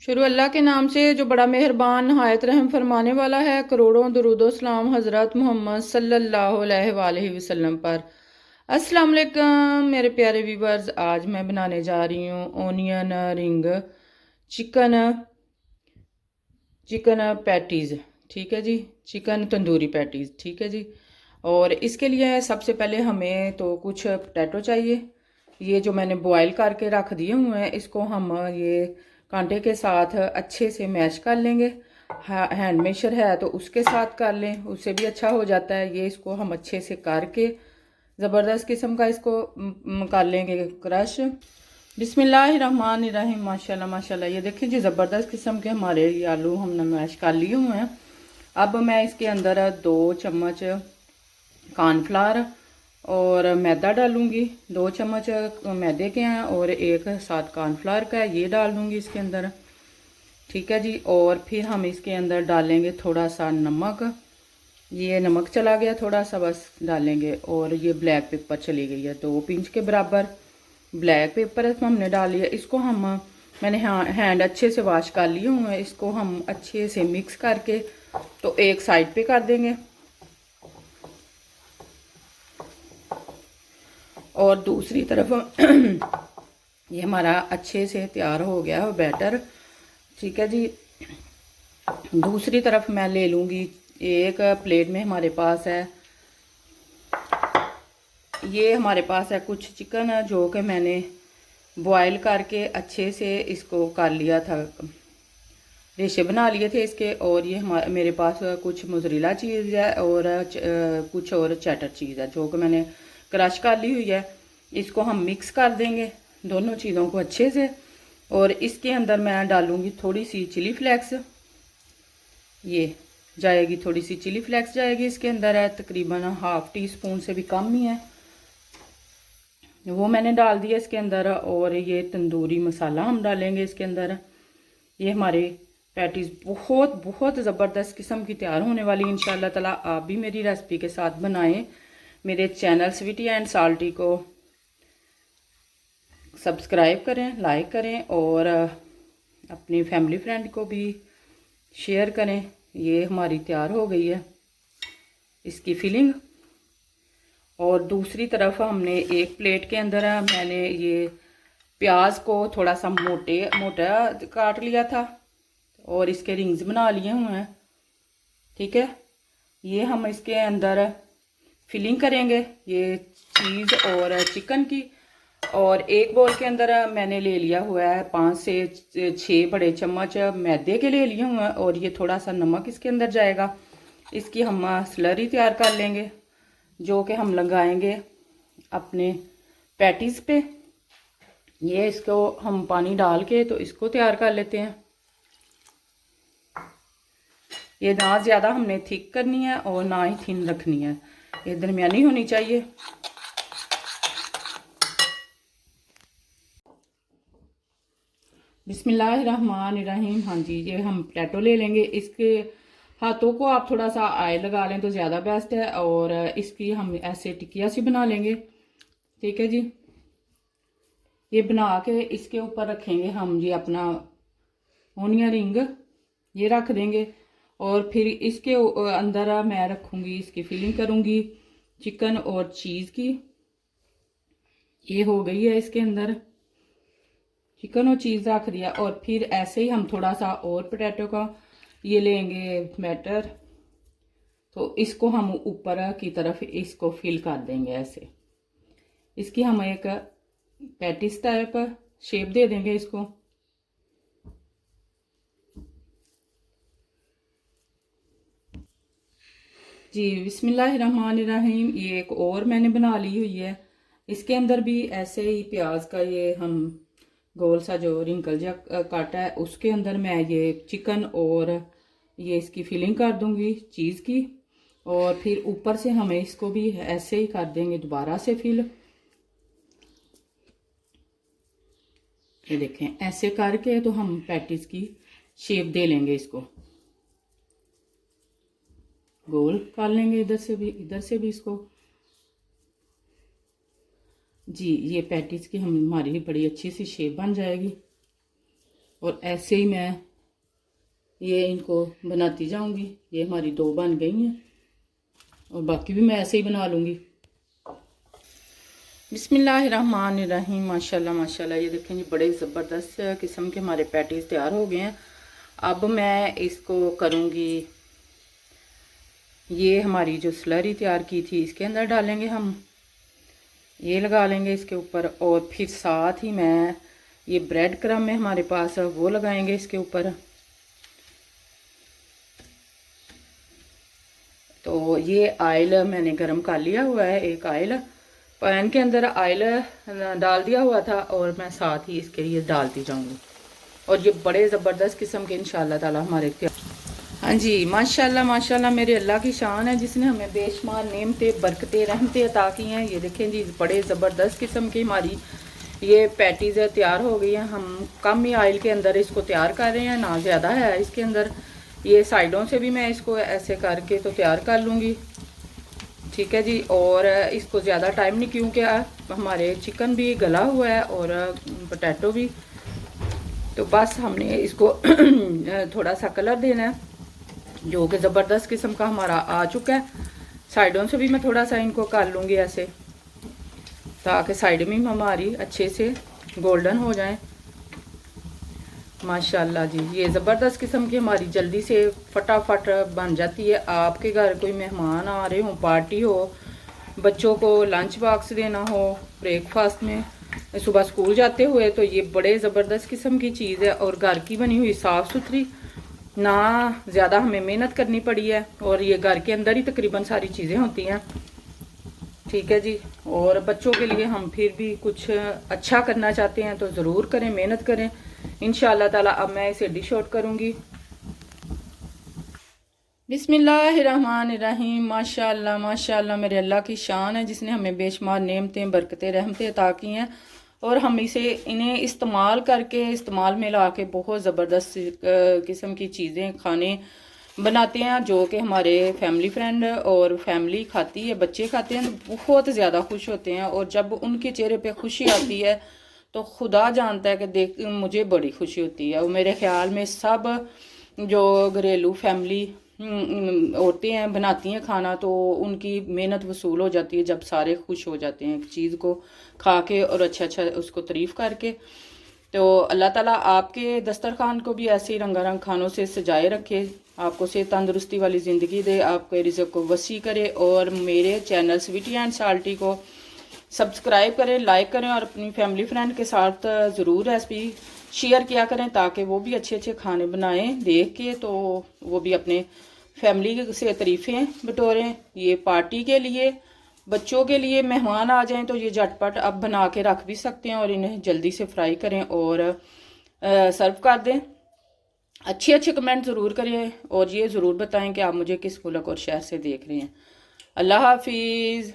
शुरू अल्लाह के नाम से जो बड़ा मेहरबान नहायत रहम फरमाने वाला है। करोड़ों दरूदो सलाम हज़रत मोहम्मद सल्लल्लाहु अलैहि वसल्लम पर। अस्सलाम वालेकुम मेरे प्यारे व्यूवर्स, आज मैं बनाने जा रही हूँ onion ring chicken chicken patties. ठीक है जी, चिकन तंदूरी पैटीज़। ठीक है जी। और इसके लिए सबसे पहले हमें तो कुछ पोटैटो चाहिए। ये जो मैंने बॉयल करके रख दिए हुए हैं, इसको हम ये कांटे के साथ अच्छे से मैश कर लेंगे। हैंड मेशर है तो उसके साथ कर लें, उससे भी अच्छा हो जाता है। ये इसको हम अच्छे से करके ज़बरदस्त किस्म का इसको कर लेंगे क्रश। बिस्मिल्लाहिर्रहमानिर्रहीम। माशाल्लाह माशाल्लाह, ये देखिए जी ज़बरदस्त किस्म के हमारे ये आलू हमने मैश कर लिए हुए हैं। अब मैं इसके अंदर 2 चम्मच कॉर्नफ्लावर और मैदा डालूंगी। 2 चम्मच मैदे के हैं और एक साथ कॉर्नफ्लावर का है, ये डाल दूंगी इसके अंदर। ठीक है जी। और फिर हम इसके अंदर डालेंगे थोड़ा सा नमक। ये नमक चला गया थोड़ा सा, बस डालेंगे। और ये ब्लैक पेपर चली गई है, 2 पिंच के बराबर ब्लैक पेपर हमने डाल लिया। इसको हम मैंने हैंड अच्छे से वॉश कर लिए हुए हैं। इसको हम अच्छे से मिक्स करके तो एक साइड पे कर देंगे। और दूसरी तरफ ये हमारा अच्छे से तैयार हो गया है बैटर। ठीक है जी। दूसरी तरफ मैं ले लूँगी, एक प्लेट में हमारे पास है, ये हमारे पास है कुछ चिकन है जो कि मैंने बॉयल करके अच्छे से इसको कर लिया था, रेशे बना लिए थे इसके। और ये मेरे पास कुछ मोज़रेला चीज़ है और कुछ और चेडर चीज़ है जो कि मैंने क्रश कर ली हुई है। इसको हम मिक्स कर देंगे दोनों चीज़ों को अच्छे से। और इसके अंदर मैं डालूँगी थोड़ी सी चिली फ्लेक्स, ये जाएगी थोड़ी सी चिली फ्लेक्स जाएगी इसके अंदर है, तकरीबन ½ टीस्पून से भी कम ही है, वो मैंने डाल दिया इसके अंदर। और ये तंदूरी मसाला हम डालेंगे इसके अंदर। ये हमारे पैटीज़ बहुत बहुत ज़बरदस्त किस्म की तैयार होने वाली इंशाल्लाह ताला। आप भी मेरी रेसिपी के साथ बनाएं। मेरे चैनल स्वीटी एंड साल्टी को सब्सक्राइब करें, लाइक करें और अपनी फैमिली फ्रेंड को भी शेयर करें। ये हमारी तैयार हो गई है इसकी फिलिंग। और दूसरी तरफ हमने एक प्लेट के अंदर मैंने ये प्याज को थोड़ा सा मोटा काट लिया था और इसके रिंग्स बना लिए हुए हैं। ठीक है। ये हम इसके अंदर फिलिंग करेंगे ये चीज़ और चिकन की। और एक बोल के अंदर मैंने ले लिया हुआ है 5 से 6 बड़े चम्मच मैदे के ले लिए हुए हैं। और ये थोड़ा सा नमक इसके अंदर जाएगा। इसकी हम स्लरी तैयार कर लेंगे जो कि हम लगाएंगे अपने पैटीज़ पे। ये इसको हम पानी डाल के तो इसको तैयार कर लेते हैं। ये ना ज़्यादा हमने थिक करनी है और ना ही थिन रखनी है, ये दरमियानी होनी चाहिए। बिस्मिल्लाहिर्रहमानिर्रहीम। हाँ जी, ये हम पोटैटो ले लेंगे। इसके हाथों को आप थोड़ा सा ऑयल लगा लें तो ज़्यादा बेस्ट है। और इसकी हम ऐसे टिकिया सी बना लेंगे। ठीक है जी। ये बना के इसके ऊपर रखेंगे हम जी अपना ओनियन रिंग, ये रख देंगे। और फिर इसके अंदर मैं रखूँगी, इसकी फिलिंग करूँगी चिकन और चीज़ की। ये हो गई है इसके अंदर चिकन और चीज़ रख दिया। और फिर ऐसे ही हम थोड़ा सा और पोटैटो का ये लेंगे बैटर, तो इसको हम ऊपर की तरफ इसको फिल कर देंगे ऐसे। इसकी हम एक पैटिस टाइप शेप दे देंगे इसको। जी बिस्मिल्लाहिर्रहमानिर्रहीम। ये एक और मैंने बना ली हुई है। इसके अंदर भी ऐसे ही प्याज का ये हम गोल सा जो रिंकल जा काटा है उसके अंदर मैं ये चिकन और ये इसकी फिलिंग कर दूंगी चीज़ की। और फिर ऊपर से हमें इसको भी ऐसे ही कर देंगे दोबारा से फिल। ये देखें ऐसे करके तो हम पैटीज की शेप दे लेंगे, इसको गोल कर लेंगे इधर से भी इसको। जी ये पैटीज की हमारी बड़ी अच्छी सी शेप बन जाएगी। और ऐसे ही मैं ये इनको बनाती जाऊंगी। ये हमारी 2 बन गई हैं और बाकी भी मैं ऐसे ही बना लूँगी। बिस्मिल्लाहिर्रहमानिर्रहीम। माशाल्लाह माशाल्लाह। ये देखें जी बड़े ज़बरदस्त किस्म के हमारे पैटीज़ तैयार हो गए हैं। अब मैं इसको करूँगी, ये हमारी जो स्लरी तैयार की थी इसके अंदर डालेंगे हम, ये लगा लेंगे इसके ऊपर, और फिर साथ ही मैं ये ब्रेड क्रम्ब है हमारे पास वो लगाएंगे इसके ऊपर। तो ये आयल मैंने गरम कर लिया हुआ है, एक आयल पैन के अंदर आयल डाल दिया हुआ था और मैं साथ ही इसके लिए डालती जाऊंगी। और ये बड़े ज़बरदस्त किस्म के इंशाल्लाह ताला हमारे, हाँ जी माशाल्लाह माशाल्लाह मेरे अल्लाह की शान है जिसने हमें बेशुमार नेमतें बरकतें रहमतें अता की हैं। ये देखें जी बड़े ज़बरदस्त किस्म की हमारी ये पैटीज़ तैयार हो गई हैं। हम कम ही ऑयल के अंदर इसको तैयार कर रहे हैं, ना ज़्यादा है इसके अंदर। ये साइडों से भी मैं इसको ऐसे करके तो तैयार कर लूँगी, ठीक है जी। और इसको ज़्यादा टाइम नहीं, क्योंकि हमारे चिकन भी गला हुआ है और पोटैटो भी, तो बस हमने इसको थोड़ा सा कलर देना है जो कि ज़बरदस्त किस्म का हमारा आ चुका है। साइडों से भी मैं थोड़ा सा इनको कर लूँगी ऐसे, ताकि साइड में हमारी अच्छे से गोल्डन हो जाए। माशाल्लाह जी ये ज़बरदस्त किस्म की हमारी जल्दी से फटाफट बन जाती है। आपके घर कोई मेहमान आ रहे हो, पार्टी हो, बच्चों को लंच बॉक्स देना हो, ब्रेकफास्ट में, सुबह स्कूल जाते हुए, तो ये बड़े ज़बरदस्त किस्म की चीज़ है। और घर की बनी हुई साफ़ सुथरी, ना ज़्यादा हमें मेहनत करनी पड़ी है, और ये घर के अंदर ही तकरीबन सारी चीज़ें होती हैं, ठीक है जी। और बच्चों के लिए हम फिर भी कुछ अच्छा करना चाहते हैं तो ज़रूर करें, मेहनत करें इंशाअल्लाह ताला। अब मैं इसे डिश आउट करूँगी। बिस्मिल्लाहिर्रहमानिर्रहीम। माशाअल्लाह माशाअल्लाह मेरे अल्लाह की शान है जिसने हमें बेशुमार नेमतें बरकतें रहमतें अता की हैं, और हम इन्हें इस्तेमाल करके, इस्तेमाल में ला के बहुत ज़बरदस्त किस्म की चीज़ें खाने बनाते हैं, जो कि हमारे फैमिली फ्रेंड और फैमिली खाती है, बच्चे खाते हैं तो बहुत ज़्यादा खुश होते हैं। और जब उनके चेहरे पे खुशी आती है तो खुदा जानता है कि देख मुझे बड़ी खुशी होती है। और मेरे ख्याल में सब जो घरेलू फैमिली औरतें हैं बनाती हैं खाना, तो उनकी मेहनत वसूल हो जाती है जब सारे खुश हो जाते हैं एक चीज़ को खा के और अच्छा अच्छा उसको तारीफ़ करके। तो अल्लाह ताला आपके दस्तरखान को भी ऐसे ही रंगारंग खानों से सजाए रखे, आपको सेहत तंदुरुस्ती वाली ज़िंदगी दे, आपके रिज़्क़ को वसी करे। और मेरे चैनल स्वीटी एंड साल्टी को सब्सक्राइब करें, लाइक करें, और अपनी फैमिली फ्रेंड के साथ ज़रूर रेसिपी शेयर किया करें, ताकि वो भी अच्छे अच्छे खाने बनाएं देख के, तो वो भी अपने फैमिली से तारीफ़ें बटोरें। ये पार्टी के लिए, बच्चों के लिए मेहमान आ जाएं तो ये झटपट अब बना के रख भी सकते हैं, और इन्हें जल्दी से फ्राई करें और सर्व कर दें। अच्छे अच्छे कमेंट ज़रूर करें और ये ज़रूर बताएं कि आप मुझे किस मुल्क और शहर से देख रहे हैं। अल्लाह हाफिज़।